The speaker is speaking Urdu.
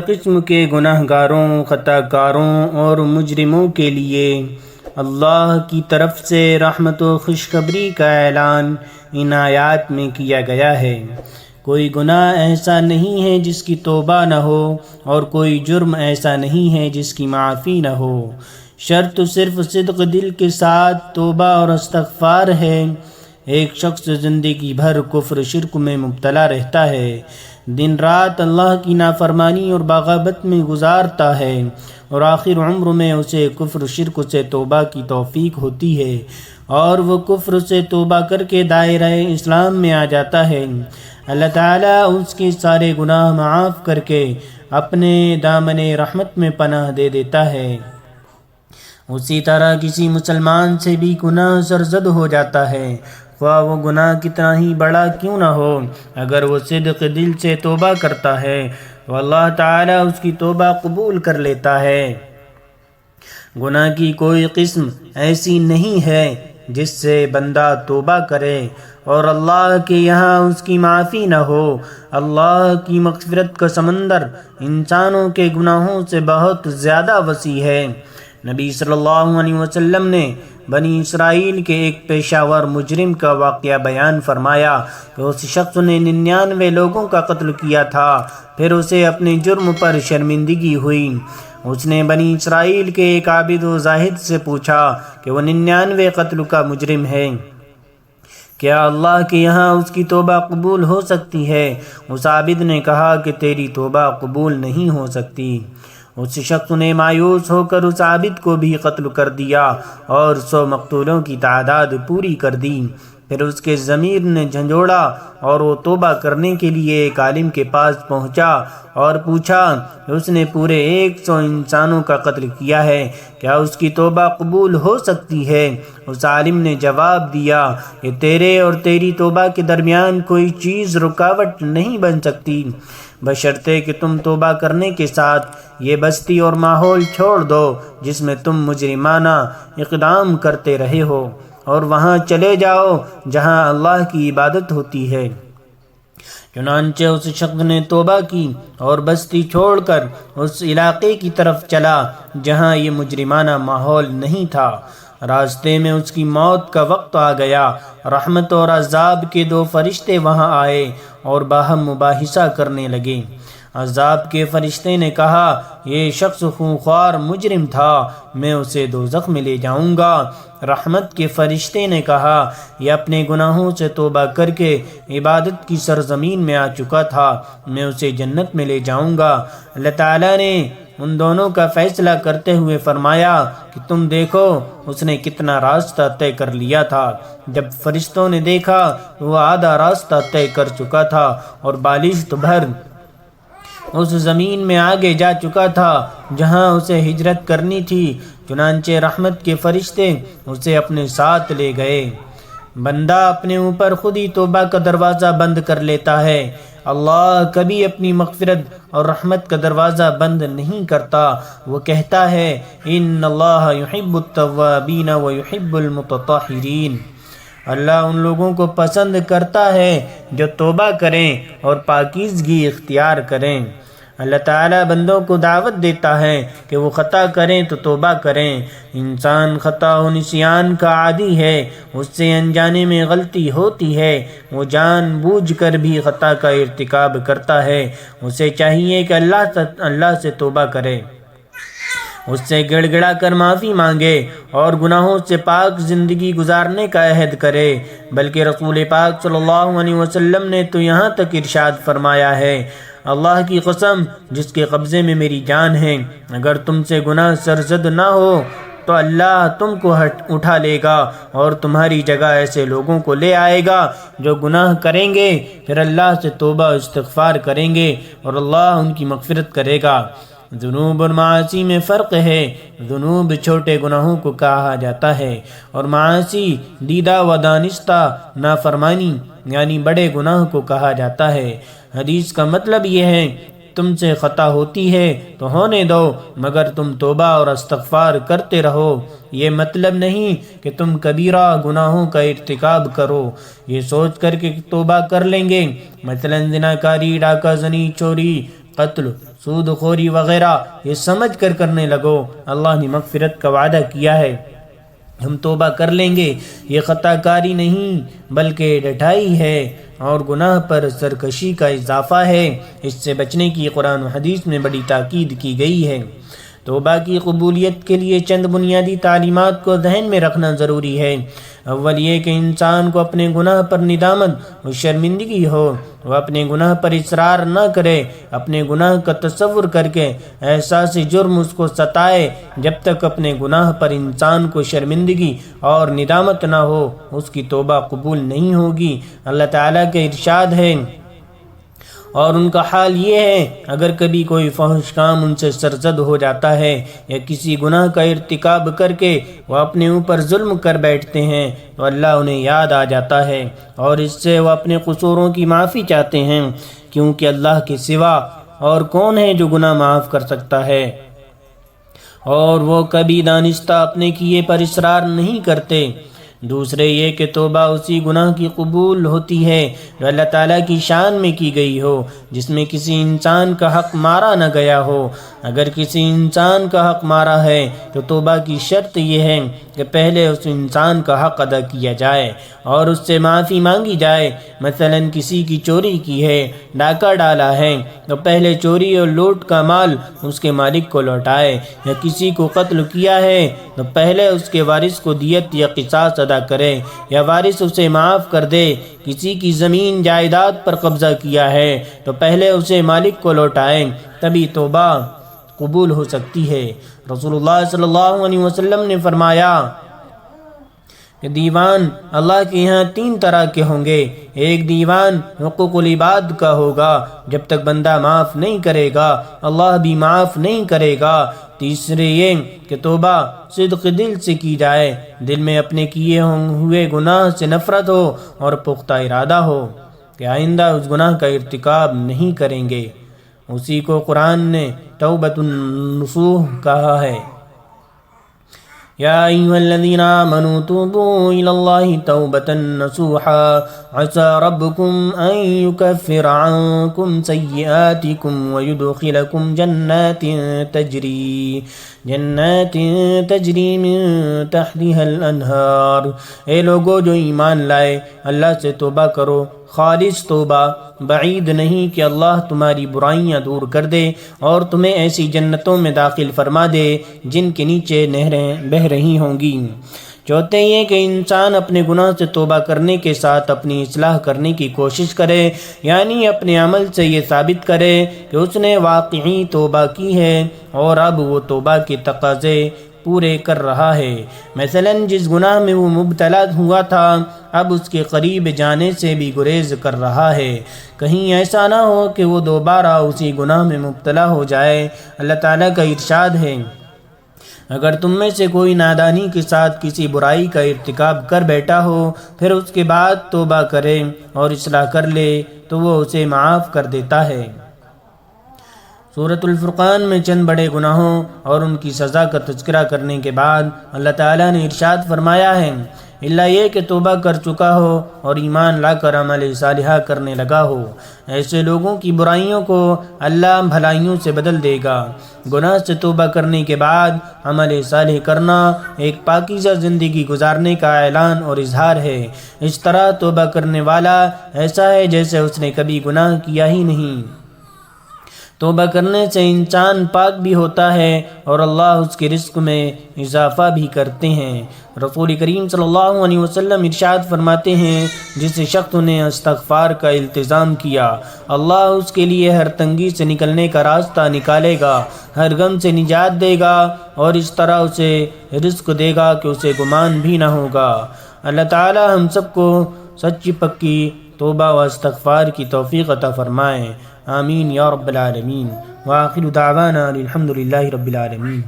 قسم کے گناہ گاروں، خطا کاروں اور مجرموں کے لیے اللہ کی طرف سے رحمت و خوشخبری کا اعلان ان آیات میں کیا گیا ہے۔ کوئی گناہ ایسا نہیں ہے جس کی توبہ نہ ہو، اور کوئی جرم ایسا نہیں ہے جس کی معافی نہ ہو۔ شرط صرف صدق دل کے ساتھ توبہ اور استغفار ہے۔ ایک شخص زندگی بھر کفر شرک میں مبتلا رہتا ہے، دن رات اللہ کی نافرمانی اور بغاوت میں گزارتا ہے، اور آخر عمر میں اسے کفر شرک سے توبہ کی توفیق ہوتی ہے، اور وہ کفر سے توبہ کر کے دائرہ اسلام میں آ جاتا ہے۔ اللہ تعالیٰ اس کے سارے گناہ معاف کر کے اپنے دامن رحمت میں پناہ دے دیتا ہے۔ اسی طرح کسی مسلمان سے بھی گناہ سرزد ہو جاتا ہے، خواہ وہ گناہ کتنا ہی بڑا کیوں نہ ہو، اگر وہ صدق دل سے توبہ کرتا ہے تو اللہ تعالیٰ اس کی توبہ قبول کر لیتا ہے۔ گناہ کی کوئی قسم ایسی نہیں ہے جس سے بندہ توبہ کرے اور اللہ کے یہاں اس کی معافی نہ ہو۔ اللہ کی مغفرت کا سمندر انسانوں کے گناہوں سے بہت زیادہ وسیع ہے۔ نبی صلی اللہ علیہ وسلم نے بنی اسرائیل کے ایک پیشہ ور مجرم کا واقعہ بیان فرمایا کہ اس شخص نے 99 لوگوں کا قتل کیا تھا، پھر اسے اپنے جرم پر شرمندگی ہوئی۔ اس نے بنی اسرائیل کے ایک عابد و زاہد سے پوچھا کہ وہ 99 قتل کا مجرم ہے، کیا اللہ کے یہاں اس کی توبہ قبول ہو سکتی ہے؟ اس عابد نے کہا کہ تیری توبہ قبول نہیں ہو سکتی۔ اس شخص نے مایوس ہو کر اس عابد کو بھی قتل کر دیا اور 100 مقتولوں کی تعداد پوری کر دی۔ پھر اس کے ضمیر نے جھنجھوڑا اور وہ توبہ کرنے کے لیے ایک عالم کے پاس پہنچا اور پوچھا کہ اس نے پورے 100 انسانوں کا قتل کیا ہے، کیا اس کی توبہ قبول ہو سکتی ہے؟ اس عالم نے جواب دیا کہ تیرے اور تیری توبہ کے درمیان کوئی چیز رکاوٹ نہیں بن سکتی، بشرطے کہ تم توبہ کرنے کے ساتھ یہ بستی اور ماحول چھوڑ دو جس میں تم مجرمانہ اقدام کرتے رہے ہو، اور وہاں چلے جاؤ جہاں اللہ کی عبادت ہوتی ہے۔ چنانچہ اس شخص نے توبہ کی اور بستی چھوڑ کر اس علاقے کی طرف چلا جہاں یہ مجرمانہ ماحول نہیں تھا۔ راستے میں اس کی موت کا وقت آ گیا۔ رحمت اور عذاب کے 2 فرشتے وہاں آئے اور باہم مباحثہ کرنے لگے۔ عذاب کے فرشتے نے کہا یہ شخص خونخوار مجرم تھا، میں اسے دوزخ میں لے جاؤں گا۔ رحمت کے فرشتے نے کہا یہ اپنے گناہوں سے توبہ کر کے عبادت کی سرزمین میں آ چکا تھا، میں اسے جنت میں لے جاؤں گا۔ اللہ تعالیٰ نے ان دونوں کا فیصلہ کرتے ہوئے فرمایا کہ تم دیکھو اس نے کتنا راستہ طے کر لیا تھا۔ جب فرشتوں نے دیکھا تو وہ آدھا راستہ طے کر چکا تھا اور بالشت بھر اس زمین میں آگے جا چکا تھا جہاں اسے ہجرت کرنی تھی۔ چنانچہ رحمت کے فرشتے اسے اپنے ساتھ لے گئے۔ بندہ اپنے اوپر خود ہی توبہ کا دروازہ بند کر لیتا ہے۔ اللہ کبھی اپنی مغفرت اور رحمت کا دروازہ بند نہیں کرتا۔ وہ کہتا ہے ان اللہ یحب التوابین ویحب المتطہرین۔ اللہ ان لوگوں کو پسند کرتا ہے جو توبہ کریں اور پاکیزگی اختیار کریں۔ اللہ تعالیٰ بندوں کو دعوت دیتا ہے کہ وہ خطا کریں تو توبہ کریں۔ انسان خطا و نسیان کا عادی ہے، اس سے انجانے میں غلطی ہوتی ہے، وہ جان بوجھ کر بھی خطا کا ارتکاب کرتا ہے۔ اسے چاہیے کہ اللہ سے توبہ کرے، اس سے گڑ گڑا کر معافی مانگے اور گناہوں سے پاک زندگی گزارنے کا عہد کرے۔ بلکہ رسول پاک صلی اللہ علیہ وسلم نے تو یہاں تک ارشاد فرمایا ہے اللہ کی قسم جس کے قبضے میں میری جان ہے، اگر تم سے گناہ سرزد نہ ہو تو اللہ تم کو اٹھا لے گا اور تمہاری جگہ ایسے لوگوں کو لے آئے گا جو گناہ کریں گے، پھر اللہ سے توبہ استغفار کریں گے اور اللہ ان کی مغفرت کرے گا۔ ذنوب اور معاصی میں فرق ہے۔ ذنوب چھوٹے گناہوں کو کہا جاتا ہے اور معاصی دیدہ و دانستہ نافرمانی یعنی بڑے گناہ کو کہا جاتا ہے۔ حدیث کا مطلب یہ ہے تم سے خطا ہوتی ہے تو ہونے دو، مگر تم توبہ اور استغفار کرتے رہو۔ یہ مطلب نہیں کہ تم کبیرہ گناہوں کا ارتکاب کرو یہ سوچ کر کہ توبہ کر لیں گے، مثلا زناکاری، ڈاکہ زنی، چوری، قتل، سود خوری وغیرہ یہ سمجھ کر کرنے لگو، اللہ نے مغفرت کا وعدہ کیا ہے، ہم توبہ کر لیں گے۔ یہ خطا کاری نہیں بلکہ ڈٹائی ہے اور گناہ پر سرکشی کا اضافہ ہے۔ اس سے بچنے کی قرآن و حدیث میں بڑی تاکید کی گئی ہے۔ توبہ کی قبولیت کے لیے چند بنیادی تعلیمات کو ذہن میں رکھنا ضروری ہے۔ اول یہ کہ انسان کو اپنے گناہ پر ندامت و شرمندگی ہو، وہ اپنے گناہ پر اصرار نہ کرے، اپنے گناہ کا تصور کر کے احساس جرم اس کو ستائے۔ جب تک اپنے گناہ پر انسان کو شرمندگی اور ندامت نہ ہو، اس کی توبہ قبول نہیں ہوگی۔ اللہ تعالیٰ کا ارشاد ہے اور ان کا حال یہ ہے اگر کبھی کوئی فحش کام ان سے سرزد ہو جاتا ہے یا کسی گناہ کا ارتکاب کر کے وہ اپنے اوپر ظلم کر بیٹھتے ہیں تو اللہ انہیں یاد آ جاتا ہے اور اس سے وہ اپنے قصوروں کی معافی چاہتے ہیں، کیونکہ اللہ کے سوا اور کون ہے جو گناہ معاف کر سکتا ہے، اور وہ کبھی دانستہ اپنے کیے پر اصرار نہیں کرتے۔ دوسرے یہ کہ توبہ اسی گناہ کی قبول ہوتی ہے جو اللہ تعالیٰ کی شان میں کی گئی ہو، جس میں کسی انسان کا حق مارا نہ گیا ہو۔ اگر کسی انسان کا حق مارا ہے تو توبہ کی شرط یہ ہے کہ پہلے اس انسان کا حق ادا کیا جائے اور اس سے معافی مانگی جائے۔ مثلا کسی کی چوری کی ہے، ڈاکہ ڈالا ہے تو پہلے چوری اور لوٹ کا مال اس کے مالک کو لوٹائے، یا کسی کو قتل کیا ہے تو پہلے اس کے وارث کو دیت یا قصاص ادا کرے یا وارث اسے معاف کر دے۔ کسی کی زمین جائیداد پر قبضہ کیا ہے تو پہلے اسے مالک کو لوٹائے، تبھی توبہ قبول ہو سکتی ہے۔ رسول اللہ صلی اللہ علیہ وسلم نے فرمایا کہ دیوان اللہ کے یہاں 3 طرح کے ہوں گے۔ ایک دیوان حقوق العباد کا ہوگا، جب تک بندہ معاف نہیں کرے گا اللہ بھی معاف نہیں کرے گا۔ تیسرے یہ کہ توبہ صدق دل سے کی جائے، دل میں اپنے کیے ہوئے گناہ سے نفرت ہو اور پختہ ارادہ ہو کہ آئندہ اس گناہ کا ارتکاب نہیں کریں گے۔ اسی کو قرآن نے توبۃ النصوح کہا ہے۔ یا ایھا الذین آمنوا توبوا الی اللہ توبۃ نصوحا عسى ربکم ان یکفر عنکم سیئاتکم ویدخلکم جنات تجری من تحتها الانہار۔ اے لوگو جو ایمان لائے، اللہ سے توبہ کرو، خالص توبہ۔ بعید نہیں کہ اللہ تمہاری برائیاں دور کر دے اور تمہیں ایسی جنتوں میں داخل فرما دے جن کے نیچے نہریں بہہ رہی ہوں گی۔ چوتھے یہ کہ انسان اپنے گناہ سے توبہ کرنے کے ساتھ اپنی اصلاح کرنے کی کوشش کرے، یعنی اپنے عمل سے یہ ثابت کرے کہ اس نے واقعی توبہ کی ہے اور اب وہ توبہ کے تقاضے پورے کر رہا ہے۔ مثلا جس گناہ میں وہ مبتلا ہوا تھا اب اس کے قریب جانے سے بھی گریز کر رہا ہے، کہیں ایسا نہ ہو کہ وہ دوبارہ اسی گناہ میں مبتلا ہو جائے۔ اللہ تعالیٰ کا ارشاد ہے اگر تم میں سے کوئی نادانی کے ساتھ کسی برائی کا ارتکاب کر بیٹھا ہو پھر اس کے بعد توبہ کرے اور اصلاح کر لے تو وہ اسے معاف کر دیتا ہے۔ سورۃ الفرقان میں چند بڑے گناہوں اور ان کی سزا کا تذکرہ کرنے کے بعد اللہ تعالیٰ نے ارشاد فرمایا ہے الا یہ کہ توبہ کر چکا ہو اور ایمان لا کر عمل صالحہ کرنے لگا ہو، ایسے لوگوں کی برائیوں کو اللہ بھلائیوں سے بدل دے گا۔ گناہ سے توبہ کرنے کے بعد عمل صالح کرنا ایک پاکیزہ زندگی گزارنے کا اعلان اور اظہار ہے۔ اس طرح توبہ کرنے والا ایسا ہے جیسے اس نے کبھی گناہ کیا ہی نہیں۔ توبہ کرنے سے انسان پاک بھی ہوتا ہے اور اللہ اس کے رزق میں اضافہ بھی کرتے ہیں۔ رسول کریم صلی اللہ علیہ وسلم ارشاد فرماتے ہیں جس شخص نے استغفار کا التزام کیا اللہ اس کے لیے ہر تنگی سے نکلنے کا راستہ نکالے گا، ہر غم سے نجات دے گا اور اس طرح اسے رزق دے گا کہ اسے گمان بھی نہ ہوگا۔ اللہ تعالی ہم سب کو سچی پکی توبہ و استغفار کی توفیق عطا فرمائے، آمین یا رب العالمین۔ وآخر دعوانا الحمد للہ رب العالمین۔